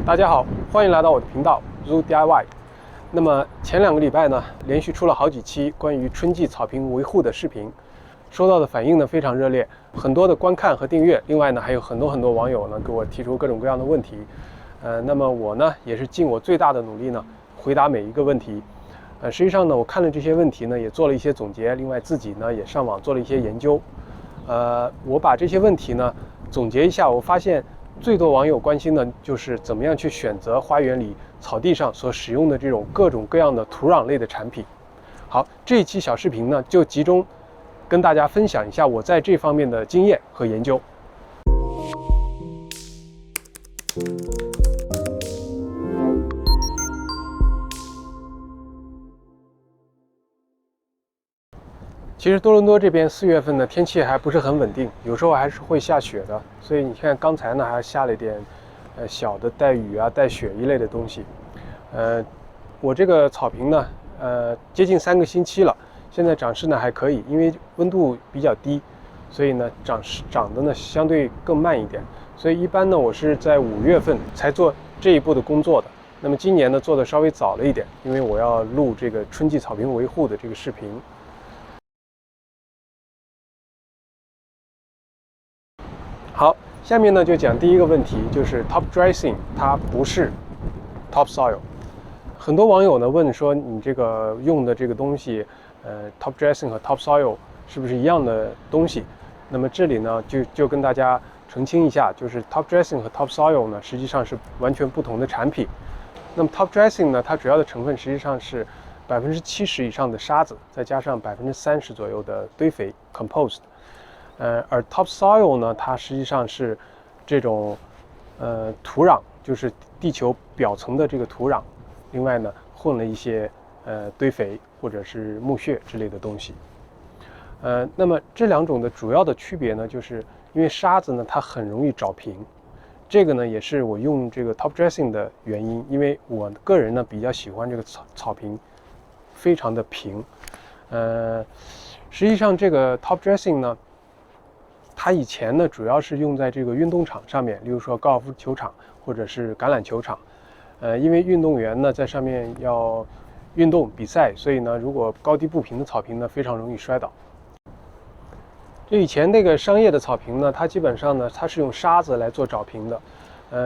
大家好，欢迎来到我的频道 Zoo DIY。那么前2个礼拜呢，连续出了好几期关于春季草坪维护的视频，收到的反应呢非常热烈，很多的观看和订阅。另外呢，还有很多网友呢给我提出各种各样的问题。那么我呢也是尽我最大的努力呢回答每一个问题。实际上呢，我看了这些问题呢，也做了一些总结，另外自己呢也上网做了一些研究。我把这些问题呢总结一下，我发现最多网友关心的就是怎么样去选择花园里草地上所使用的这种各种各样的土壤类的产品。好，这一期小视频呢，就集中跟大家分享一下我在这方面的经验和研究。其实多伦多这边4月份的天气还不是很稳定，有时候还是会下雪的，所以你看刚才呢还下了一点小的带雨啊带雪一类的东西。我这个草坪呢接近3个星期了，现在长势呢还可以，因为温度比较低，所以呢长得呢相对更慢一点，所以一般呢我是在5月份才做这一步的工作的。那么今年呢做的稍微早了一点，因为我要录这个春季草坪维护的这个视频。好，下面呢就讲第一个问题，就是 top dressing 它不是 topsoil。很多网友呢问说，你这个用的这个东西，top dressing 和 topsoil 是不是一样的东西？那么这里呢就跟大家澄清一下，就是 top dressing 和 topsoil 呢实际上是完全不同的产品。那么 top dressing 呢，它主要的成分实际上是70%以上的沙子，再加上30%左右的堆肥 compost。而 topsoil 呢，它实际上是这种土壤，就是地球表层的这个土壤，另外呢混了一些堆肥或者是木屑之类的东西。那么这2种的主要的区别呢，就是因为沙子呢它很容易找平，这个呢也是我用这个 top dressing 的原因，因为我个人呢比较喜欢这个草坪非常的平。实际上这个 top dressing 呢，它以前呢主要是用在这个运动场上面，例如说高尔夫球场或者是橄榄球场。因为运动员呢在上面要运动比赛，所以呢如果高低不平的草坪呢非常容易摔倒。这以前那个商业的草坪呢，它基本上呢它是用沙子来做找平的，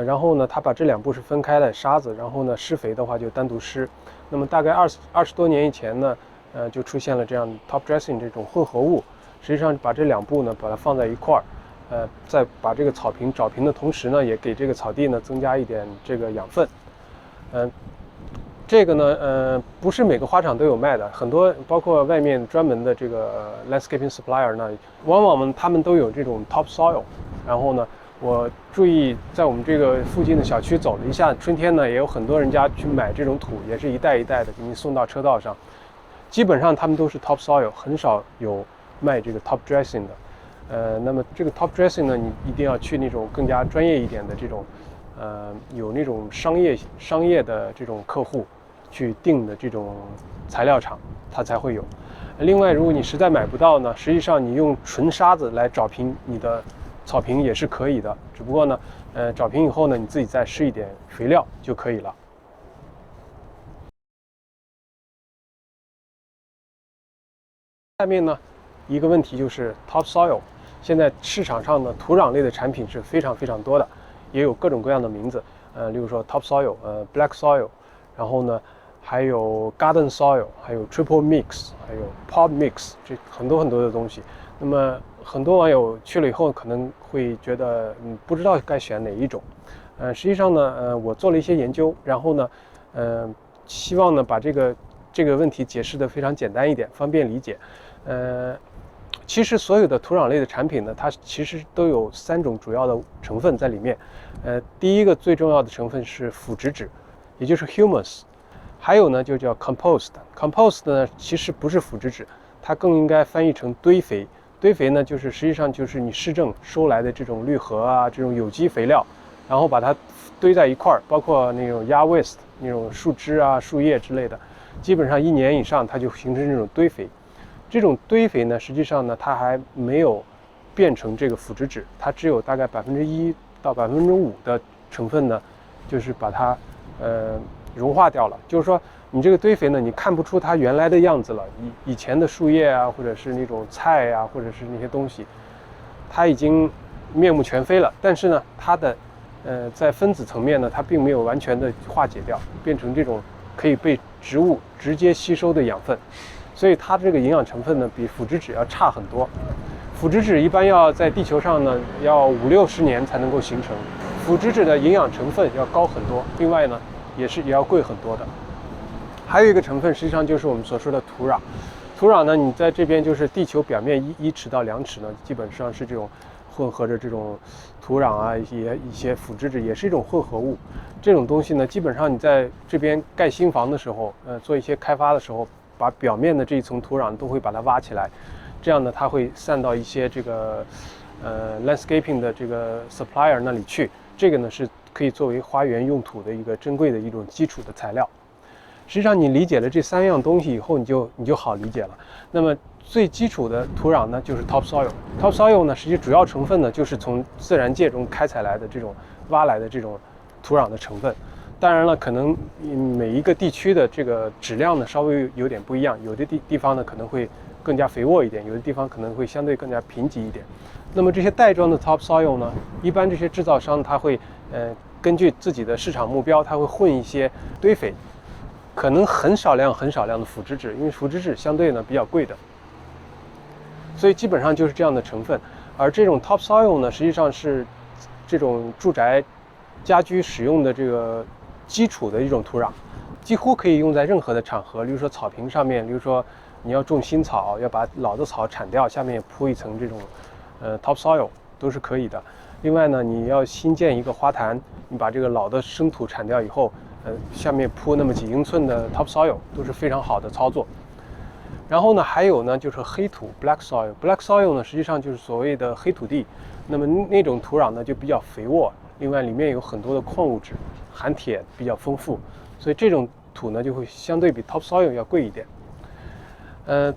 然后呢它把这2步是分开的，沙子，然后呢施肥的话就单独施。那么大概20多年以前呢，就出现了这样 top dressing 这种混合物。实际上把这2步呢把它放在一块儿，在把这个草坪找平的同时呢，也给这个草地呢增加一点这个养分。这个呢不是每个花场都有卖的，很多包括外面专门的这个 landscaping supplier 呢，往往他们都有这种 topsoil。然后呢，我注意在我们这个附近的小区走了一下，春天呢也有很多人家去买这种土，也是一袋一袋的给你送到车道上。基本上他们都是 topsoil， 很少有卖这个 top dressing 的。那么这个 top dressing 呢，你一定要去那种更加专业一点的这种，有那种商业的这种客户去订的这种材料厂，它才会有。另外，如果你实在买不到呢，实际上你用纯沙子来找平你的草坪也是可以的，只不过呢，找平以后呢，你自己再施一点肥料就可以了。下面呢，一个问题就是 topsoil。现在市场上的土壤类的产品是非常多的，也有各种各样的名字，例如说 topsoil，black soil， 然后呢还有 garden soil， 还有 triple mix， 还有 pod mix， 这很多的东西。那么很多网友去了以后可能会觉得不知道该选哪一种。实际上呢，我做了一些研究，然后呢，希望呢把这个问题解释得非常简单一点，方便理解。其实所有的土壤类的产品呢，它其实都有3种主要的成分在里面。第一个最重要的成分是腐殖质，也就是 humus。还有呢就叫 compost。compost 呢其实不是腐殖质，它更应该翻译成堆肥。堆肥呢就是实际上就是你市政收来的这种绿禾啊，这种有机肥料，然后把它堆在一块儿，包括那种 yard waste 那种树枝啊、树叶之类的，基本上1年以上它就形成这种堆肥。这种堆肥呢，实际上呢，它还没有变成这个腐殖质，它只有大概1%到5%的成分呢，就是把它融化掉了。就是说你这个堆肥呢，你看不出它原来的样子了，以前的树叶啊，或者是那种菜啊，或者是那些东西，它已经面目全非了。但是呢，它的在分子层面呢，它并没有完全的化解掉，变成这种可以被植物直接吸收的养分，所以它这个营养成分呢，比腐殖质要差很多。腐殖质一般要在地球上呢，要50-60年才能够形成，腐殖质的营养成分要高很多，另外呢，也要贵很多的。还有一个成分，实际上就是我们所说的土壤。土壤呢，你在这边就是地球表面1尺到2尺呢，基本上是这种混合着这种土壤啊，一些腐殖质，也是一种混合物。这种东西呢，基本上你在这边盖新房的时候，做一些开发的时候，把表面的这一层土壤都会把它挖起来，这样呢，它会散到一些这个landscaping 的这个 supplier 那里去。这个呢是可以作为花园用土的一个珍贵的一种基础的材料。实际上你理解了这3样东西以后，你就好理解了。那么最基础的土壤呢，就是 topsoil。topsoil 呢，实际主要成分呢，就是从自然界中开采来的这种挖来的这种土壤的成分。当然了，可能每一个地区的这个质量呢稍微有点不一样，有的地方呢可能会更加肥沃一点，有的地方可能会相对更加贫瘠一点。那么这些袋装的 topsoil 呢，一般这些制造商他会根据自己的市场目标，他会混一些堆肥。可能很少量的腐殖质，因为腐殖质相对呢比较贵的，所以基本上就是这样的成分。而这种 topsoil 呢，实际上是这种住宅家居使用的这个基础的一种土壤，几乎可以用在任何的场合，比如说草坪上面，比如说你要种新草，要把老的草铲掉，下面也铺一层这种topsoil 都是可以的。另外呢，你要新建一个花坛，你把这个老的生土铲掉以后，下面铺那么几英寸的 topsoil 都是非常好的操作。然后呢，还有呢就是黑土 black soil。black soil 呢，实际上就是所谓的黑土地。那么那种土壤呢就比较肥沃，另外里面有很多的矿物质，含铁比较丰富，所以这种土呢就会相对比 topsoil 要贵一点。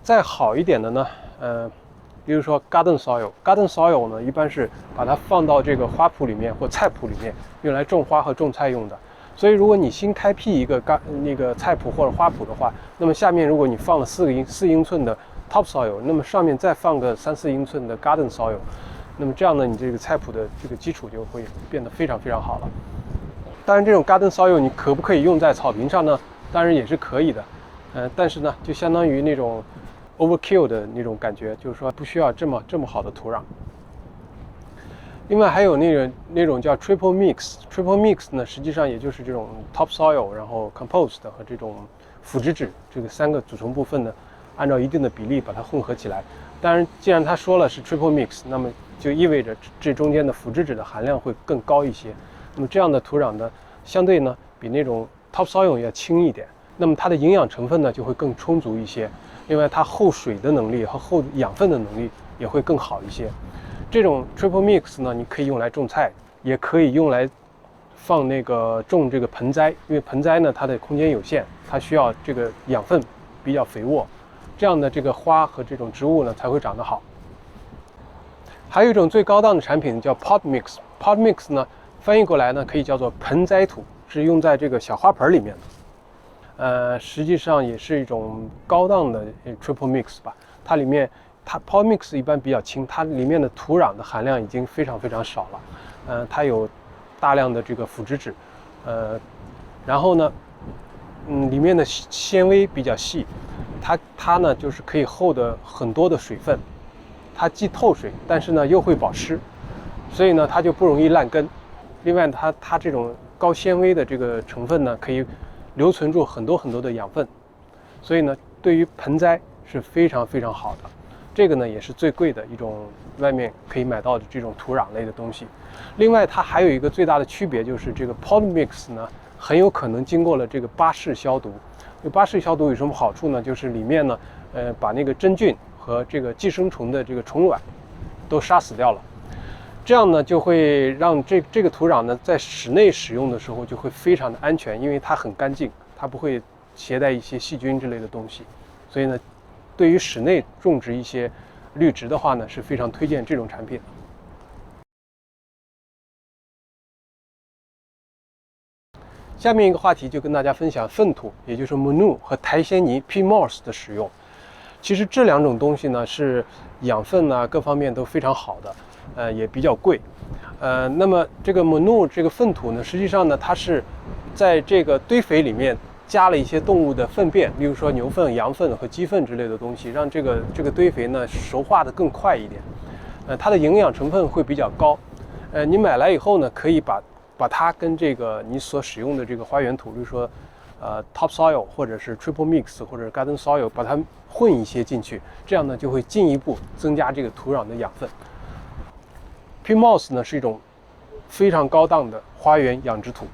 再好一点的呢，比如说 garden soil。garden soil 呢，一般是把它放到这个花圃里面或菜圃里面，用来种花和种菜用的。所以如果你新开辟一个那个菜圃或者花圃的话，那么下面如果你放了4英寸的 topsoil， 那么上面再放个3-4英寸的 garden soil， 那么这样呢，你这个菜圃的这个基础就会变得非常非常好了。当然，这种 garden soil 你可不可以用在草坪上呢？当然也是可以的，但是呢，就相当于那种 overkill 的那种感觉，就是说不需要这么好的土壤。另外还有那种叫 triple mix。triple mix 呢，实际上也就是这种 topsoil， 然后 compost 和这种腐殖质这个3个组成部分呢，按照一定的比例把它混合起来。当然，既然他说了是 triple mix， 那么就意味着这中间的腐殖质的含量会更高一些。那么这样的土壤呢，相对呢比那种 topsoil 要轻一点，那么它的营养成分呢就会更充足一些。另外，它后水的能力和后养分的能力也会更好一些。这种 triple mix 呢，你可以用来种菜，也可以用来放种这个盆栽，因为盆栽呢它的空间有限，它需要这个养分比较肥沃，这样的这个花和这种植物呢才会长得好。还有一种最高档的产品叫 pot mix。pot mix 呢翻译过来呢可以叫做盆栽土，是用在这个小花盆里面的。实际上也是一种高档的 triple mix 吧。它 pot mix 一般比较轻，它里面的土壤的含量已经非常非常少了。它有大量的这个腐殖质，然后呢，里面的纤维比较细，它呢就是可以hold很多的水分，它既透水，但是呢又会保湿，所以呢它就不容易烂根。另外它这种高纤维的这个成分呢，可以留存住很多很多的养分，所以呢对于盆栽是非常非常好的。这个呢也是最贵的一种外面可以买到的这种土壤类的东西。另外它还有一个最大的区别，就是这个 pot mix 呢很有可能经过了这个巴氏消毒。巴氏消毒有什么好处呢？就是里面呢把那个真菌和这个寄生虫的这个虫卵都杀死掉了，这样呢就会让这个土壤呢在室内使用的时候就会非常的安全，因为它很干净，它不会携带一些细菌之类的东西。所以呢对于室内种植一些绿植的话呢，是非常推荐这种产品的。下面一个话题就跟大家分享粪土，也就是 Manure 和苔藓泥 Peat Moss 的使用。其实这两种东西呢是养分啊各方面都非常好的，也比较贵。那么这个 Manure 这个粪土呢，实际上呢它是在这个堆肥里面加了一些动物的粪便，例如说牛粪、羊粪和鸡粪之类的东西，让这个堆肥呢熟化的更快一点。它的营养成分会比较高。你买来以后呢，可以把它跟这个你所使用的这个花园土，比如说topsoil 或者是 triple mix 或者 garden soil， 把它混一些进去，这样呢就会进一步增加这个土壤的养分。Peat Moss 呢是一种非常高档的花园养殖土，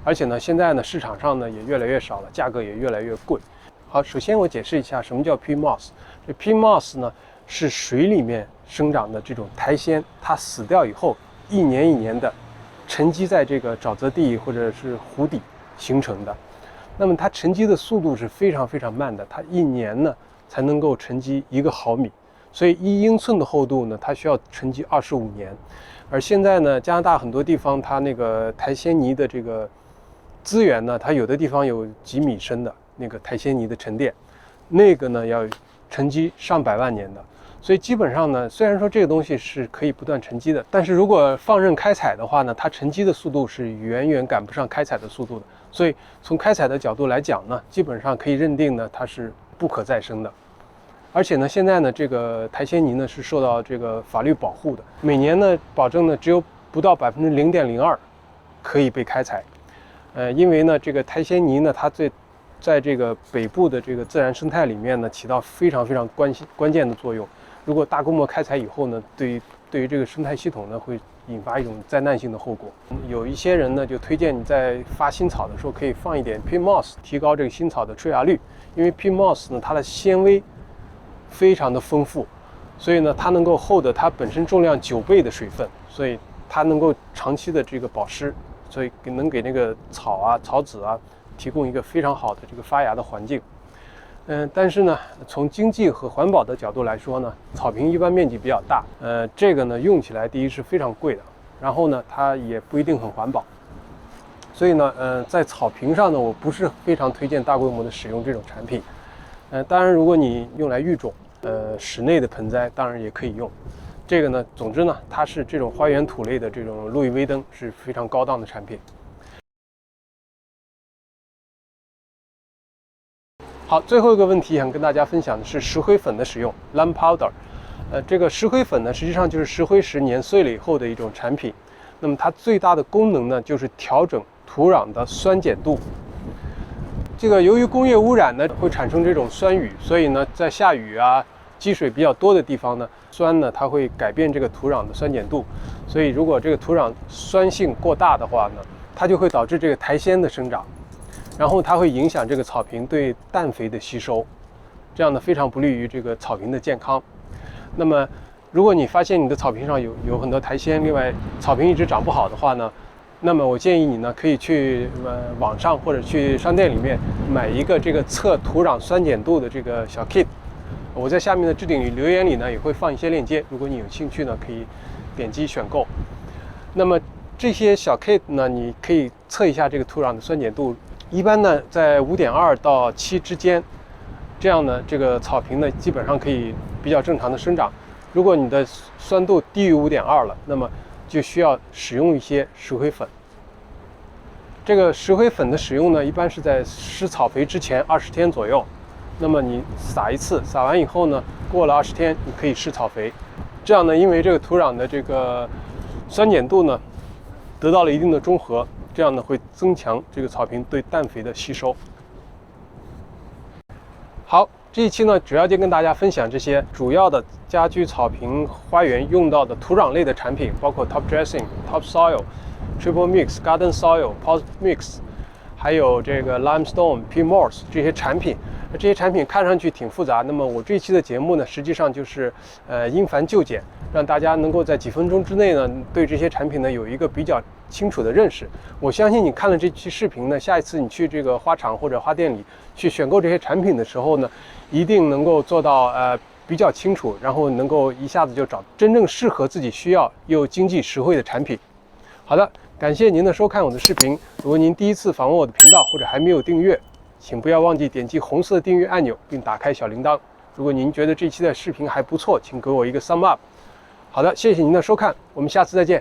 而且呢现在呢市场上呢也越来越少了，价格也越来越贵。好，首先我解释一下什么叫 Peat Moss。这 Peat Moss 呢是水里面生长的这种苔藓，它死掉以后一年一年的沉积在这个沼泽地或者是湖底形成的。那么它沉积的速度是非常非常慢的，它一年呢才能够沉积1毫米，所以1英寸的厚度呢，它需要沉积25年。而现在呢，加拿大很多地方它那个苔藓泥的这个资源呢，它有的地方有几米深的那个苔藓泥的沉淀，那个呢要沉积上百万年的。所以基本上呢，虽然说这个东西是可以不断沉积的，但是如果放任开采的话呢，它沉积的速度是远远赶不上开采的速度的。所以从开采的角度来讲呢，基本上可以认定呢它是不可再生的。而且呢，现在呢这个苔藓泥呢是受到这个法律保护的，每年呢保证呢只有不到0.02%可以被开采。因为呢这个苔藓泥呢它在这个北部的这个自然生态里面呢起到非常非常关键的作用。如果大规模开采以后呢，对于这个生态系统呢，会引发一种灾难性的后果。有一些人呢，就推荐你在发新草的时候可以放一点 Peat Moss， 提高这个新草的出芽率。因为 Peat Moss 呢，它的纤维非常的丰富，所以呢，它能够获得它本身重量9倍的水分，所以它能够长期的这个保湿，所以能给那个草啊、草籽啊提供一个非常好的这个发芽的环境。但是呢，从经济和环保的角度来说呢，草坪一般面积比较大，这个呢用起来第一是非常贵的，然后呢它也不一定很环保，所以呢，在草坪上呢，我不是非常推荐大规模的使用这种产品。当然如果你用来育种，室内的盆栽当然也可以用。这个呢，总之呢，它是这种花园土类的这种路易威登是非常高档的产品。好，最后一个问题想跟大家分享的是石灰粉的使用 ，lime powder。这个石灰粉呢，实际上就是石灰石碾碎了以后的一种产品。那么它最大的功能呢，就是调整土壤的酸碱度。这个由于工业污染呢，会产生这种酸雨，所以呢，在下雨啊、积水比较多的地方呢，酸呢它会改变这个土壤的酸碱度。所以如果这个土壤酸性过大的话呢，它就会导致这个苔藓的生长。然后它会影响这个草坪对氮肥的吸收，这样呢非常不利于这个草坪的健康。那么，如果你发现你的草坪上有很多苔藓，另外草坪一直长不好的话呢，那么我建议你呢可以去网上或者去商店里面买一个这个测土壤酸碱度的这个小 kit。我在下面的置顶留言里呢也会放一些链接，如果你有兴趣呢可以点击选购。那么这些小 kit 呢，你可以测一下这个土壤的酸碱度。一般呢，在5.2到7之间，这样呢，这个草坪呢，基本上可以比较正常的生长。如果你的酸度低于5.2了，那么就需要使用一些石灰粉。这个石灰粉的使用呢，一般是在施草肥之前20天左右。那么你撒一次，撒完以后呢，过了20天，你可以施草肥。这样呢，因为这个土壤的这个酸碱度呢，得到了一定的中和。这样呢会增强这个草坪对氮肥的吸收。好，这一期呢主要就跟大家分享这些主要的家居草坪花园用到的土壤类的产品，包括 top dressing、topsoil、triple mix、garden soil、pot mix， 还有这个 limestone、Peat Moss 这些产品。这些产品看上去挺复杂，那么我这一期的节目呢，实际上就是因繁就简，让大家能够在几分钟之内呢，对这些产品呢有一个比较清楚的认识。我相信你看了这期视频呢，下一次你去这个花场或者花店里去选购这些产品的时候呢，一定能够做到比较清楚，然后能够一下子就找真正适合自己需要又经济实惠的产品。好的，感谢您的收看我的视频。如果您第一次访问我的频道或者还没有订阅，请不要忘记点击红色的订阅按钮，并打开小铃铛。如果您觉得这期的视频还不错，请给我一个 thumb up。好的，谢谢您的收看，我们下次再见。